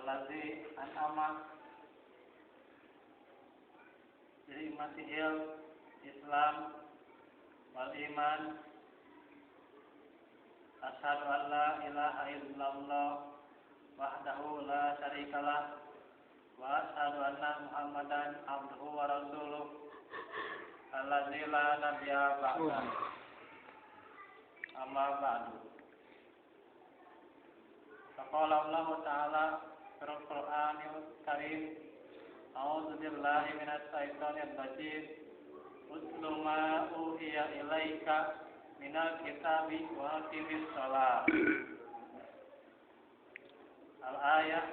allazi an'ama bi ni'matihil Islam wal iman. Asyhadu an la ilaha illallah wahdahu la syarikalah wa asyhadu anna Muhammadan abduhu wa rasuluh allazi la nabiyya ba'da. Amma ba'du. Faqala Allah Ta'ala fil Qur'anil Karim, a'udzu billahi minasy syaithanir rajim. Utlu ma uhiya ilaika minal kitabi wa aqimis shalah. Al-ayah.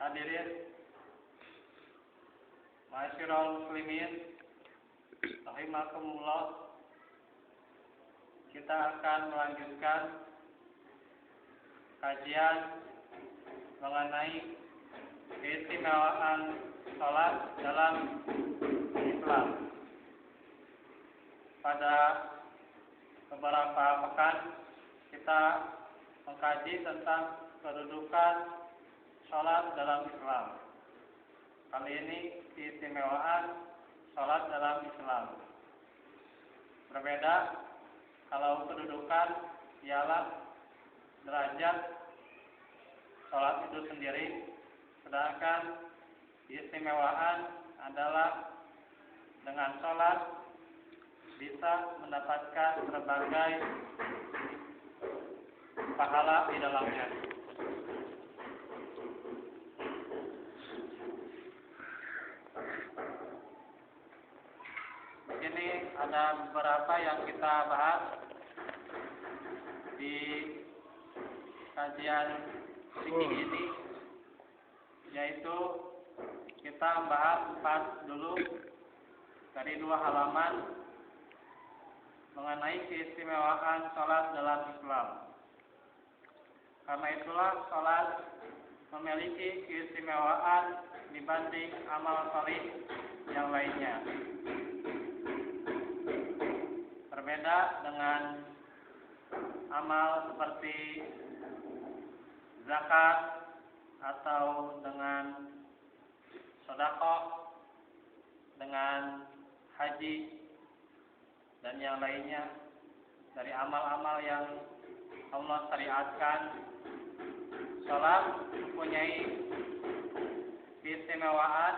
Hadirin ma'asyiral muslimin rahimakumullah, kita akan melanjutkan kajian mengenai keistimewaan salat dalam Islam. Pada beberapa pekan kita mengkaji tentang kedudukan salat dalam Islam. Kali ini keistimewaan salat dalam Islam. Berbeda kalau kedudukan ialah derajat salat itu sendiri, sedangkan keistimewaan adalah dengan salat bisa mendapatkan berbagai pahala di dalamnya. Ini ada beberapa yang kita bahas di kajian fikih ini, yaitu kita bahas 4 dulu dari 2 halaman mengenai keistimewaan salat dalam Islam. Karena itulah salat memiliki keistimewaan dibanding amal salih yang lainnya. Berbeda dengan amal seperti zakat atau dengan sedekah, dengan haji dan yang lainnya dari amal-amal yang Allah syariatkan. Salat mempunyai keistimewaan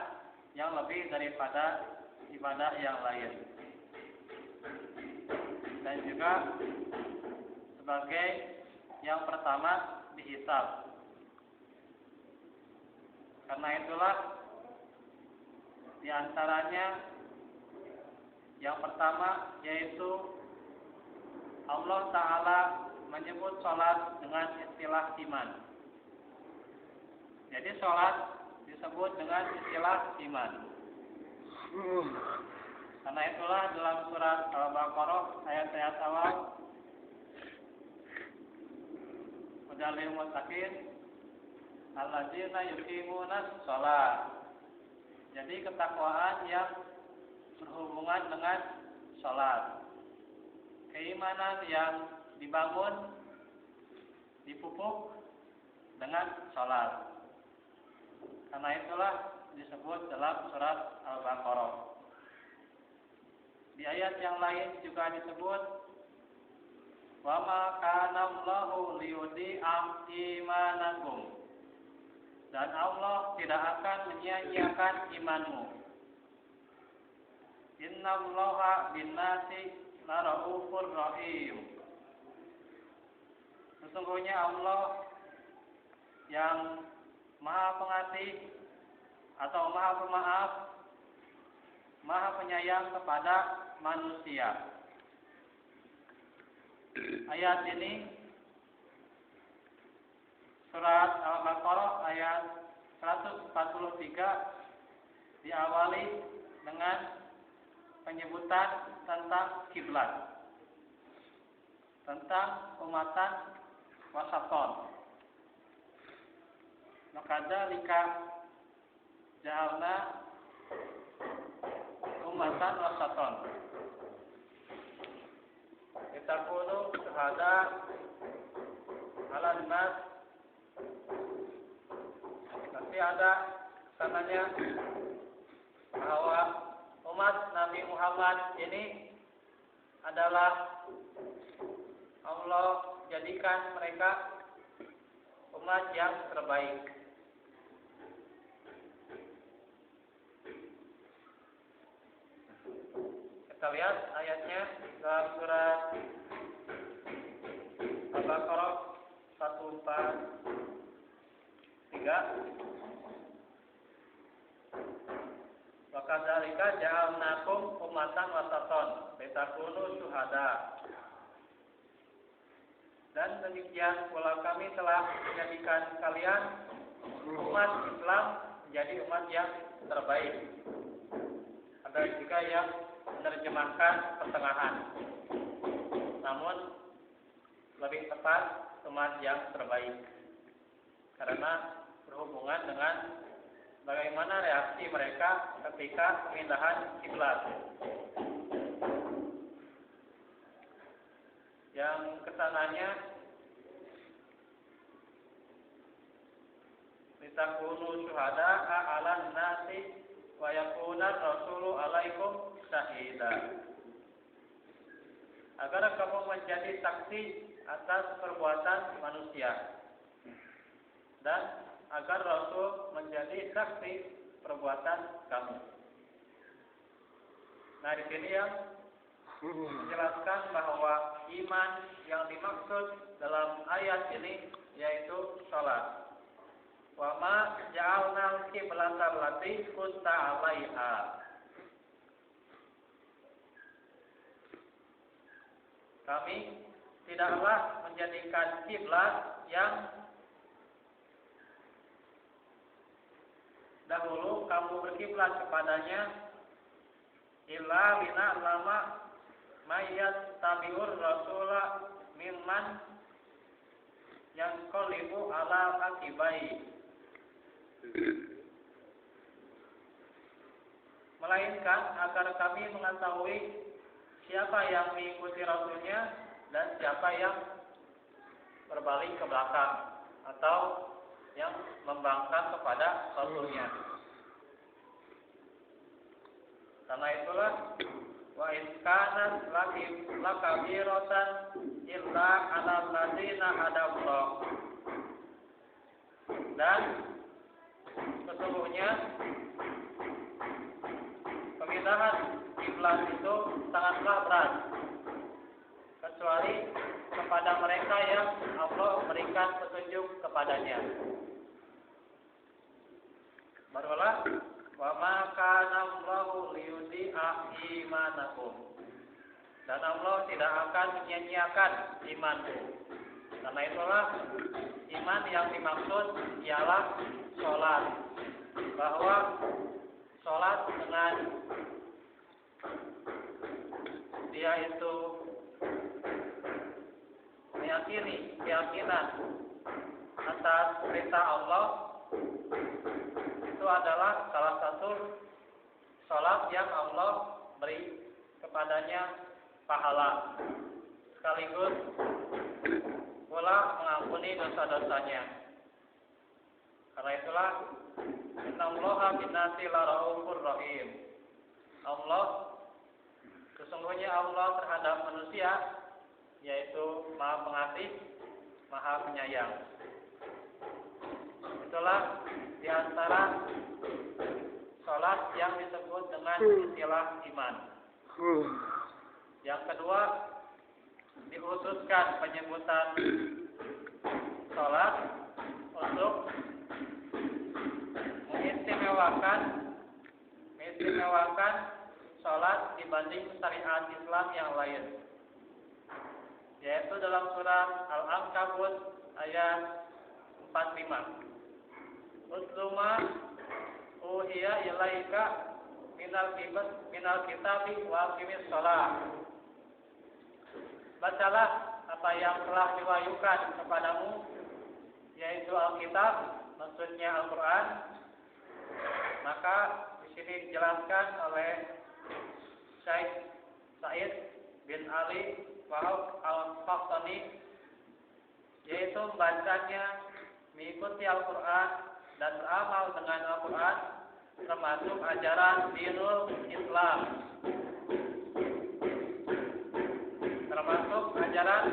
yang lebih daripada ibadah yang lain, dan juga sebagai yang pertama dihisab. Karena itulah di antaranya yang pertama yaitu Allah Ta'ala menyebut salat dengan istilah iman. Jadi salat disebut dengan istilah iman. Karena itulah dalam surat Al-Baqarah ayat-ayat awal, Hudalil muttaqin alladzina yuqimunas shalah. Jadi ketakwaan yang berhubungan dengan salat. Keimanan yang dibangun, dipupuk dengan salat. Karena itulah disebut dalam surat Al-Baqarah. Di ayat yang lain juga disebut, wa ma kana Allahu liyudhi'a imanakum. Dan Allah tidak akan menyia-nyiakan imanmu. Innallaha bin-nasi laraufur rahim. Sesungguhnya Allah yang Maha Pengasih atau Maha Pemaaf, Maha Penyayang kepada manusia. Ayat ini surat Al-Baqarah ayat 143 diawali dengan penyebutan tentang kiblat, tentang umatan wasaton. Makadzalika ja'alna umatan wasaton. Litakunu syuhada ala ayyuhan nas. Nanti ada sananya bahwa umat Nabi Muhammad ini adalah Allah jadikan mereka umat yang terbaik. Kita lihat ayatnya dalam surat Al-Baqarah 143. Wa kadzalika ja'alnakum ummatan wasatan litakunu syuhada. Dan demikian pula kami telah menjadikan kalian umat Islam menjadi umat yang terbaik. Ada juga yang menerjemahkan pertengahan. Namun lebih tepat umat yang terbaik. Karena berhubungan dengan bagaimana reaksi mereka ketika pemindahan kiblat. Yang kesananya litakunu syuhada'a 'alan nasi wa yakuna rasulu 'alaikum syahida. Agar kamu menjadi saksi atas perbuatan manusia dan agar Rasul menjadi saksi perbuatan kamu. Nah, di sini yang menjelaskan bahwa iman yang dimaksud dalam ayat ini yaitu salat. Wa ma ja'alnal qiblata allati kunta 'alaiha. Kami tidaklah menjadikan kiblat yang dahulu kamu berkiblat kepadanya illa lina lama mayat tabiur rasula mimman yang qalibu ala akibai, melainkan agar kami mengetahui siapa yang mengikuti rasulnya dan siapa yang berbalik ke belakang atau yang membangkang kepada rasulnya. Karena itulah wa in kana lakabiratan illa 'alal ladzina hadallah. Dan sesungguhnya pemindahan kiblat itu sangatlah berat kecuali kepada mereka yang Allah berikan petunjuk kepadanya. Barulah wa ma kana Allahu liyudhi'a imanakum. Dan Allah tidak akan menyia-nyiakan imanmu. Karena itulah iman yang dimaksud ialah sholat. Bahwa sholat dengan dia itu meyakini keyakinan atas perintah Allah, itu adalah salah satu sholat yang Allah beri kepadanya pahala, sekaligus pula mengampuni dosa-dosanya. Karena itulah innallaha bin-nasi laraufur rahim. Allah, sesungguhnya Allah terhadap manusia yaitu Maha Pengasih, Maha Penyayang. Itulah di antara sholat yang disebut dengan istilah iman. Yang kedua, dikhususkan penyebutan sholat untuk mengistimewakan sholat dibanding syariat Islam yang lain. Yaitu dalam surat Al-Ankabut ayat 45. Usluma uhiya ilaika minal kitabi wa aqimis shalah. Bacalah apa yang telah diwahyukan kepadamu, yaitu Alkitab, maksudnya Al-Quran. Maka di sini dijelaskan oleh Syekh Said bin Ali Wahab Al-Qahtani yaitu membacanya, mengikuti Al-Quran dan beramal dengan Al-Quran, termasuk ajaran dinul Islam, termasuk ajaran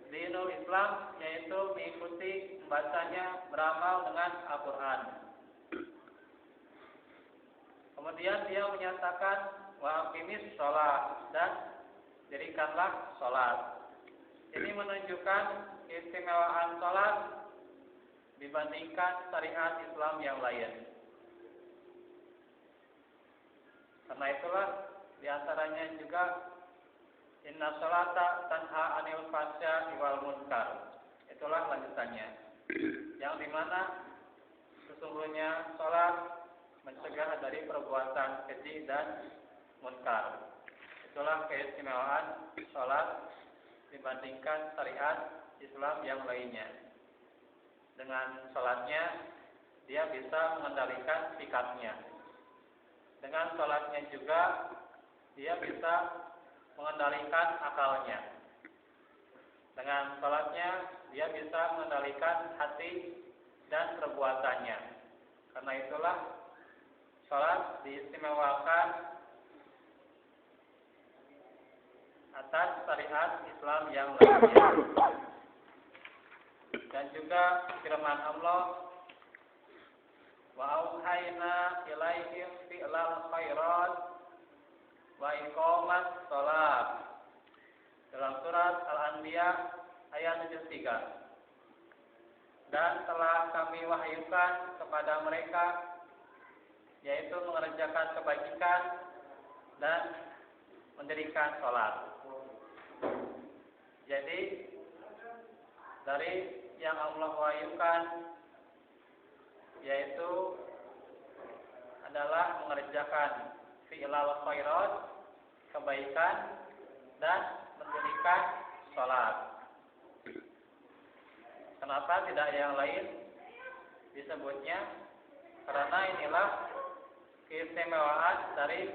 dinul Islam, yaitu mengikuti, membacanya, beramal dengan Al-Quran. Kemudian dia menyatakan wa aqimis sholat, dan dirikanlah sholat. Ini menunjukkan keistimewaan sholat dibandingkan syariat Islam yang lain. Karena itulah diantaranya juga inna sholata tanha anil fahsya'i wal munkar. Itulah lanjutannya, yang dimana sesungguhnya sholat mencegah dari perbuatan keji dan munkar. Itulah keistimewaan sholat dibandingkan syariat Islam yang lainnya. Dengan sholatnya dia bisa mengendalikan sikapnya. Dengan sholatnya juga dia bisa mengendalikan akalnya. Dengan sholatnya dia bisa mengendalikan hati dan perbuatannya. Karena itulah sholat diistimewakan atas syariat Islam yang lainnya. Dan juga firman Allah, wa auhayna ilaihim fi'lal khairat wa iqamas shalah, dalam surat Al-Anbiya ayat 73. Dan telah kami wahyukan kepada mereka, yaitu mengerjakan kebajikan dan mendirikan sholat. Jadi dari yang Allah wahyukan yaitu adalah mengerjakan fi'lal khairat, kebaikan, dan mendirikan sholat. Kenapa tidak yang lain disebutnya? Karena inilah keistimewaan dari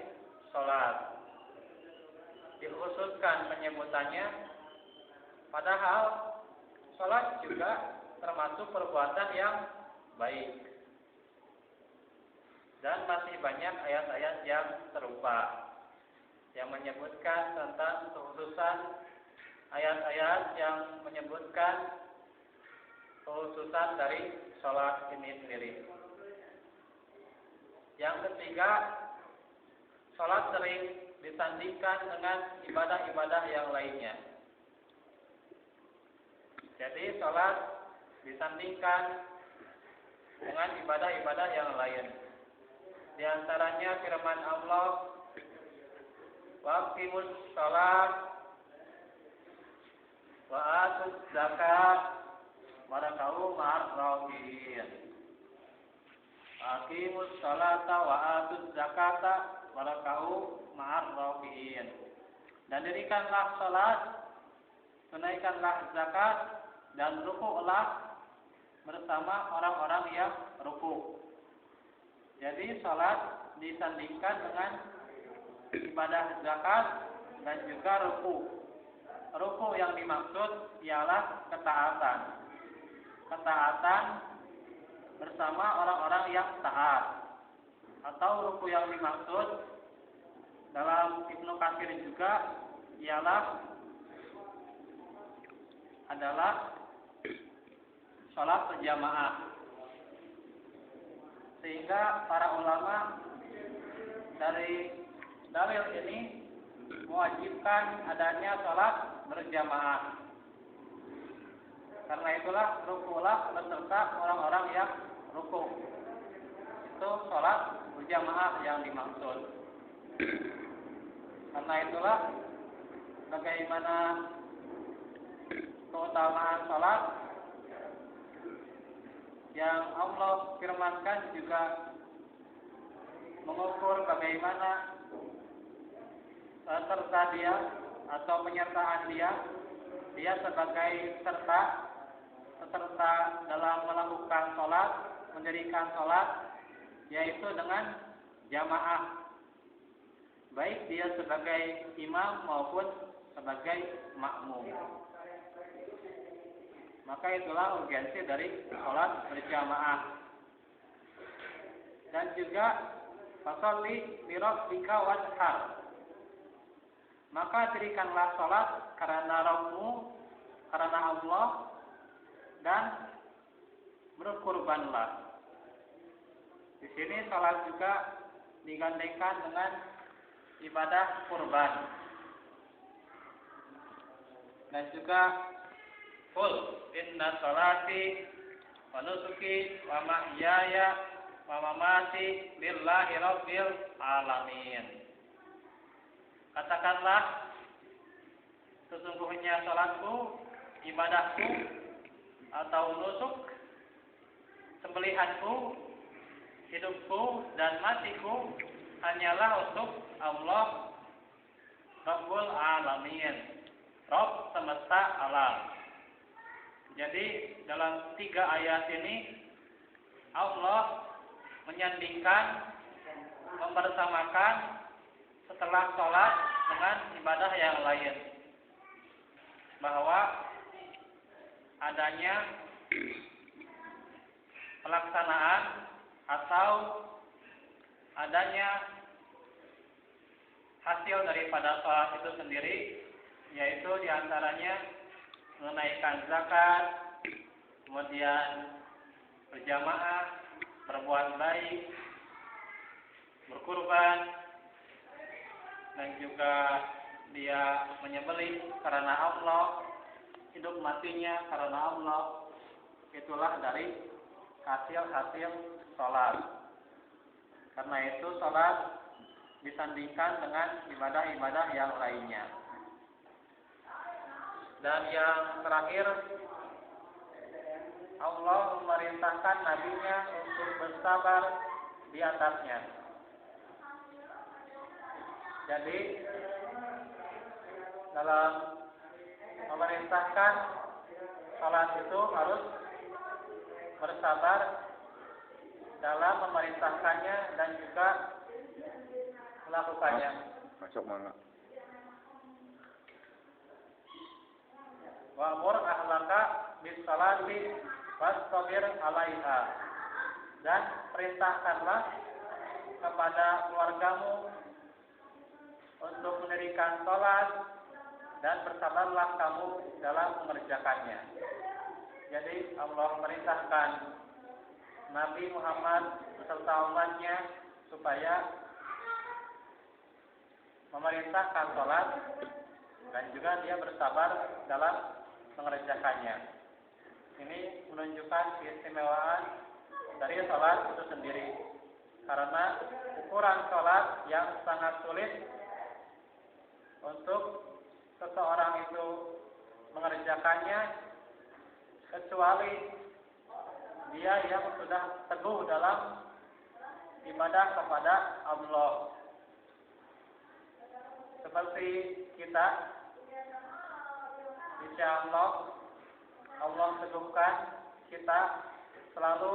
sholat. Dikhususkan penyebutannya, padahal sholat juga termasuk perbuatan yang baik. Dan masih banyak ayat-ayat yang serupa yang menyebutkan tentang kekhususan, ayat-ayat yang menyebutkan kekhususan dari sholat ini sendiri. Yang ketiga, sholat sering disandingkan dengan ibadah-ibadah yang lainnya. Jadi sholat disandingkan dengan ibadah-ibadah yang lain. Di antaranya firman Allah, waqimus sholat wa atuz zakat waraka'u ma'ar raki'in. Waqimus sholata wa atuz zakata waraka'u ma'ar raki'in. Dan dirikanlah sholat, tunaikanlah zakat, dan rukuklah bersama orang-orang yang rukuk. Jadi sholat disandingkan dengan ibadah zakat dan juga rukuk. Rukuk yang dimaksud ialah ketaatan. Ketaatan bersama orang-orang yang taat. Atau rukuk yang dimaksud dalam Ibnu Katsir juga adalah sholat berjamaah. Sehingga para ulama dari dalil ini mewajibkan adanya sholat berjamaah. Karena itulah rukuklah beserta orang-orang yang rukuk. Itu sholat berjamaah yang dimaksud. Karena itulah bagaimana keutamaan sholat yang Allah firmankan juga mengukur bagaimana serta dia atau penyertaan dia sebagai peserta dalam melakukan sholat, mendirikan sholat, yaitu dengan jamaah, baik dia sebagai imam maupun sebagai makmum. Maka itulah urgensi dari sholat berjamaah. Dan juga fasholli li rabbika wanhar. Maka dirikanlah sholat karena Rabbmu, karena Allah, dan berkurbanlah. Di sini sholat juga digandengkan dengan ibadah kurban. Dan juga qul inna sholati wa nusuki wa mahyaya wa mamati lillahi rabbil alamin. Katakanlah, sesungguhnya sholatku, ibadahku atau nusuk, sembelihanku, hidupku dan matiku hanyalah untuk Allah Rabbul Alamin, Rabb semesta alam. Jadi dalam 3 ayat ini Allah menyandingkan, mempersamakan setelah sholat dengan ibadah yang lain, bahwa adanya pelaksanaan atau adanya hasil daripada sholat itu sendiri, yaitu diantaranya menunaikan zakat, kemudian berjamaah, berbuat baik, berkurban, dan juga dia menyembelih karena Allah, hidup matinya karena Allah. Itulah dari hasil-hasil sholat. Karena itu sholat disandingkan dengan ibadah-ibadah yang lainnya. Dan yang terakhir, Allah memerintahkan nabinya untuk bersabar di atasnya. Jadi dalam memerintahkan sholat itu harus bersabar dalam memerintahkannya dan juga melakukannya. Masuk mangga. Wa'mur ahlaka bis salati wastabir 'alaiha. Dan perintahkanlah kepada keluargamu untuk mendirikan sholat dan bersabarlah kamu dalam mengerjakannya. Jadi Allah memerintahkan Nabi Muhammad beserta umatnya supaya memerintahkan sholat dan juga dia bersabar dalam mengerjakannya. Ini menunjukkan keistimewaan dari sholat itu sendiri, karena ukuran sholat yang sangat sulit untuk seseorang itu mengerjakannya, kecuali dia yang sudah teguh dalam ibadah kepada Allah. Seperti kita, insya Allah teguhkan kita selalu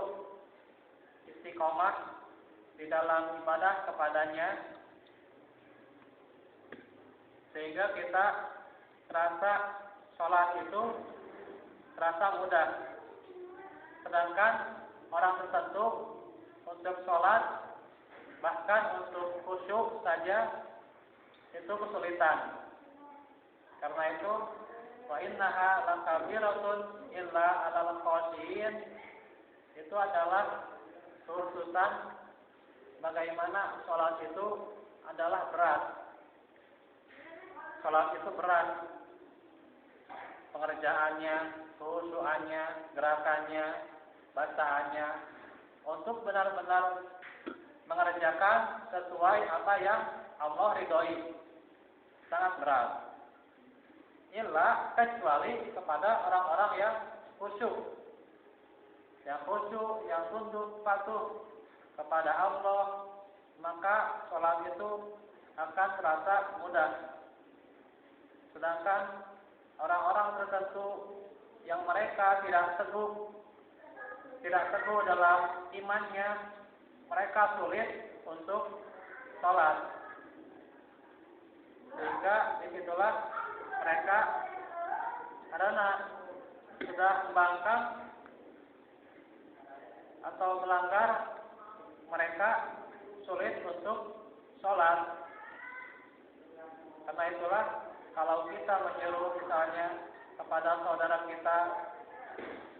istiqomah di dalam ibadah kepadanya, sehingga kita terasa sholat itu terasa mudah. Sedangkan orang tertentu untuk sholat, bahkan untuk khusyuk saja itu kesulitan. Karena itu, wa innaha lakabiratun illa 'alal khashiyin, itu adalah khususan bagaimana sholat itu adalah berat. Sholat itu berat, pengerjaannya, khusyukannya, gerakannya, bacaannya, untuk benar-benar mengerjakan sesuai apa yang Allah ridhoi, sangat berat. Illa kecuali kepada orang-orang yang khusyuk, yang tunduk patuh kepada Allah, maka sholat itu akan terasa mudah. Sedangkan orang-orang tertentu yang mereka tidak teguh dalam imannya, mereka sulit untuk sholat. Sehingga disitulah mereka karena sudah membangkang atau melanggar, mereka sulit untuk sholat. Karena itulah kalau kita menyuruh misalnya kepada saudara kita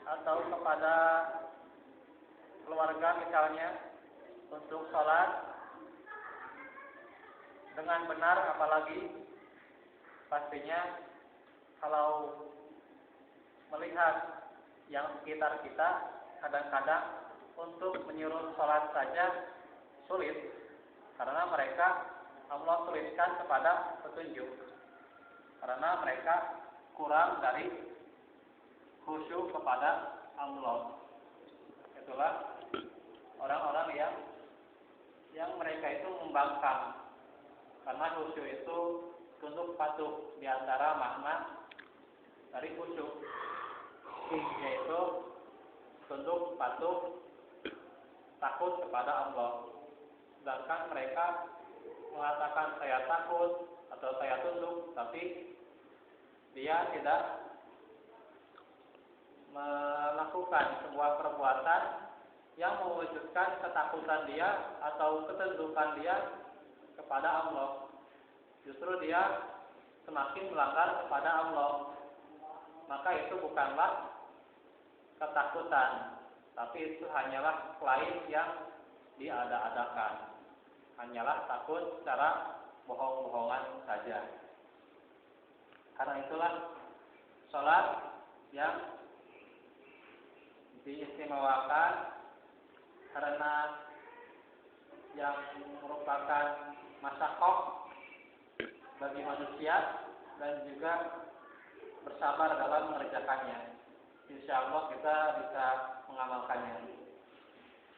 atau kepada keluarga misalnya untuk sholat dengan benar, apalagi pastinya kalau melihat yang sekitar kita, kadang-kadang untuk menyuruh sholat saja sulit, karena mereka Allah sulitkan kepada petunjuk, karena mereka kurang dari khusyuk kepada Allah. Itulah orang-orang yang mereka itu membangkang, karena khusyuk itu tunduk patuh, di antara makna dari khusyuk yaitu tunduk patuh takut kepada Allah. Sedangkan mereka mengatakan saya takut atau saya tunduk, tapi dia tidak melakukan sebuah perbuatan yang mewujudkan ketakutan dia atau ketundukan dia kepada Allah. Justru dia semakin melanggar kepada Allah. Maka itu bukanlah ketakutan, tapi itu hanyalah klaim yang diada-adakan. Hanyalah takut secara bohong-bohongan saja. Karena itulah sholat yang diistimewakan, karena yang merupakan masyakoh bagi manusia dan juga bersabar dalam mengerjakannya. Insya Allah kita bisa mengamalkannya,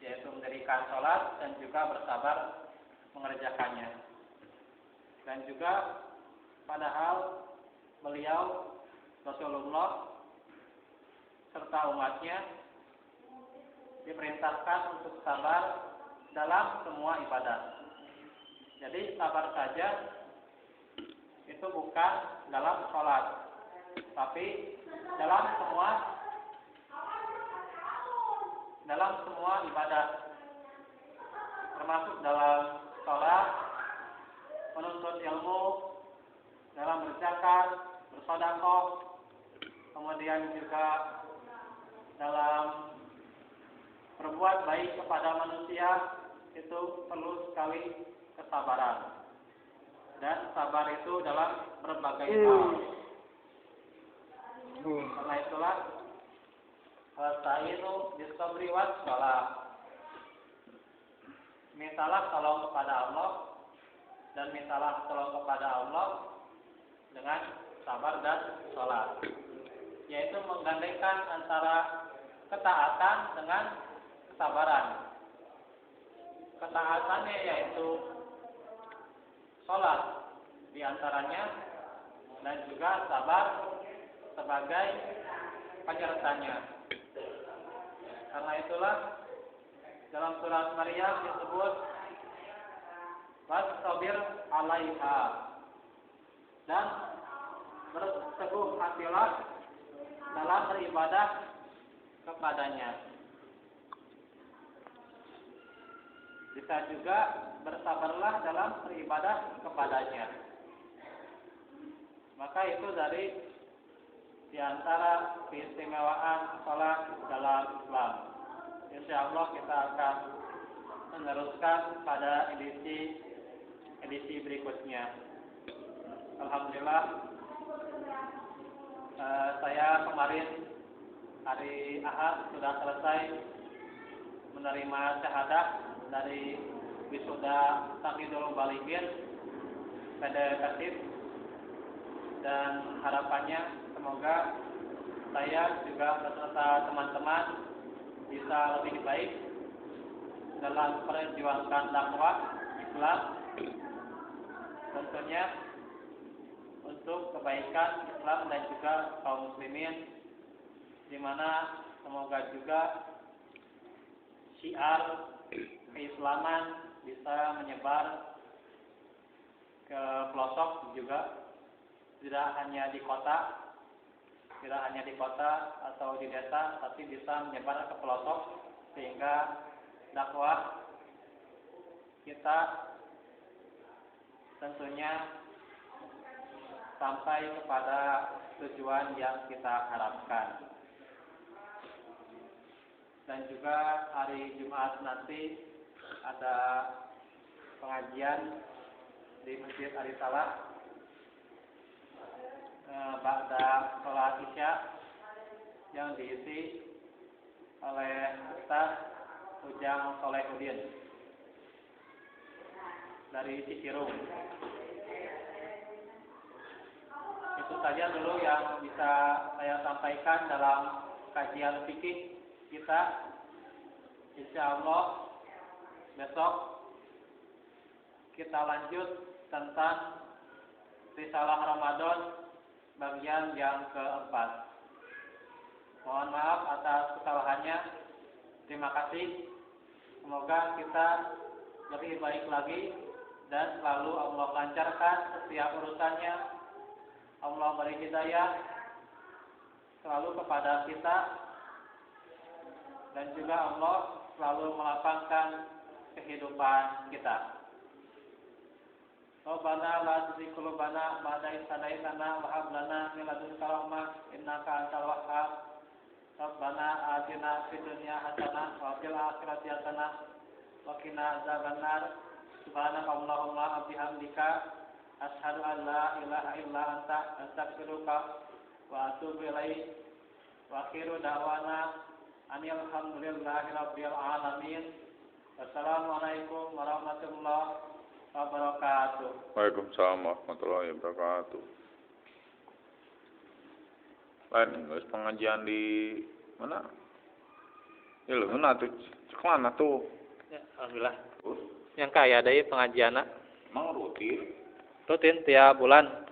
yaitu mendirikan sholat dan juga bersabar mengerjakannya. Dan juga padahal beliau Rasulullah serta umatnya diperintahkan untuk sabar dalam semua ibadah. Jadi sabar saja itu bukan dalam sholat, tapi dalam semua ibadah, termasuk dalam sholat, menuntut ilmu, dalam berzakat, bersedekah, kemudian juga dalam berbuat baik kepada manusia, itu perlu sekali kesabaran. Dan sabar itu dalam berbagai hal. Karena itulah wasta'inu bis-sabri was-shalah. Mintalah tolong kepada Allah dan mintalah tolong kepada Allah dengan sabar dan sholat, yaitu menggandengkan antara ketaatan dengan kesabaran. Ketaatannya yaitu sholat diantaranya, dan juga sabar sebagai penyertanya. Karena itulah dalam surat Maryam disebut wastabir 'alaiha, dan berteguh hatilah dalam beribadah kepadanya. Bisa juga bersabarlah dalam beribadah kepadanya. Maka itu dari diantara keistimewaan sholat dalam Islam. Insya Allah kita akan meneruskan pada edisi berikutnya. Alhamdulillah, saya kemarin hari Ahad sudah selesai menerima syahadah dari wisuda Taqidul Balighin PD Kasib, dan harapannya semoga saya juga beserta teman-teman bisa lebih baik dalam perjuangan dakwah Islam, tentunya untuk kebaikan Islam dan juga kaum muslimin, di mana semoga juga syiar keislaman bisa menyebar ke pelosok juga, tidak hanya di kota, tidak hanya di kota atau di desa, tapi bisa menyebar ke pelosok sehingga dakwah kita tentunya sampai kepada tujuan yang kita harapkan. Dan juga hari Jumat nanti ada pengajian di Masjid Arisalah ba'da sholat Isya yang diisi oleh Ustaz Ujang Solehudin dari Cicirung. Itu saja dulu yang bisa saya sampaikan dalam kajian fikih kita. Insya Allah besok kita lanjut tentang Risalah Ramadan bagian yang keempat. Mohon maaf atas kesalahannya. Terima kasih. Semoga kita lebih baik lagi dan selalu Allah lancarkan setiap urusannya. Allah beri hidayah selalu kepada kita dan juga Allah selalu melapangkan kehidupan kita. Rabbana la tuzigh qulubana ba'da idh hadaytana wa hab lana min ladunka rahmah innaka antal wahhab. Rabbana atina fid dunya hasanah wa fil akhirati hasanah wa qina adzabannar. Subhanaka Allahumma wa bihamdika asyhadu an la ilaha illa anta astaghfiruka wa atubu ilaik. Wa akhiru da'wana anil hamdulillahi rabbil alamin. Wassalamualaikum warahmatullahi wabarakatuh. Waalaikumsalam warahmatullahi wabarakatuh. Lain geus pengajian di mana? Ya lu mana tuh? Ceklana tuh. Ya, alhamdulillah. Yang kaya deui pengajianna. Emang rutin? Rutin tiap bulan.